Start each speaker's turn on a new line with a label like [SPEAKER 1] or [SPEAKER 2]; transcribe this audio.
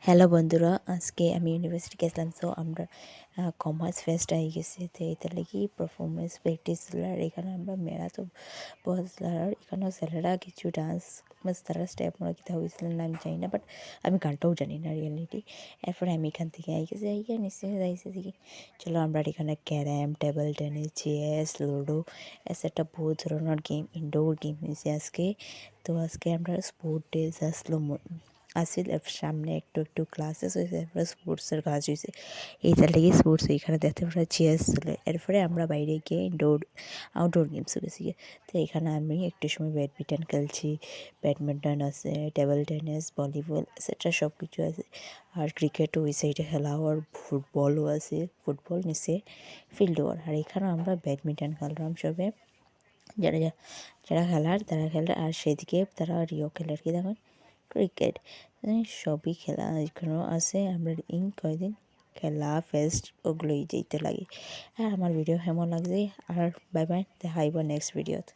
[SPEAKER 1] Hello বন্ধুরা, আজকে আমি ইউনিভার্সিটি গেছিলাম। সো আমরা কমার্স ফেস্ট আই গেছে, তো এটার লাগি পারফরমেন্স প্র্যাকটিস আর এখানে আমরা মেলা তো বসলার এখানেও ছেলেরা কিছু ডান্স তারা স্টেপ মনে কিতা হয়েছিল না আমি জানি না, বাট আমি গানটাও জানি না রিয়েলিটি। এরপরে আমি এখান থেকে গেছি নিশ্চয় যাইছে দেখি চলো আমরা এখানে carrom, table tennis, chess, ludo এসেটা বহুত ধরনের গেম, ইনডোর গেম হয়েছে আজকে। তো আজকে আমরা স্পোর্ট ডে আসলো আসিল সামনে একটু একটু ক্লাসেস হয়েছে, এরপরে স্পোর্টসের কাজ হয়েছে। এইটার লেগে স্পোর্টস এখানে দেখতে পারা চেয়ার্স ছিল। এরপরে আমরা বাইরে গিয়ে আউটডোর গেমসও গেছি। তো এখানে আমি একটু সময় ব্যাডমিন্টন খেলছি, ব্যাডমিন্টন আছে, টেবল টেনিস, ভলিবল এটসেট্রা সব কিছু আছে। আর ক্রিকেটও ওই সাইডে খেলা, আর ফুটবলও আছে, ফুটবল নিচে ফিল্ডও। আর এখানেও আমরা ব্যাডমিন্টন খেললাম সবে, যারা যারা খেলার তারা খেলে, আর সেদিকে তারা রিও খেলার কি দেখেন ক্রিকেট সবই খেলা এখানেও আছে। আমরা কয়দিন খেলা ফেস্ট ওগুলোই যেতে লাগে। আর আমার ভিডিও কেমন লাগছে, আর বাই বাই, দেখাইব নেক্সট ভিডিওতে।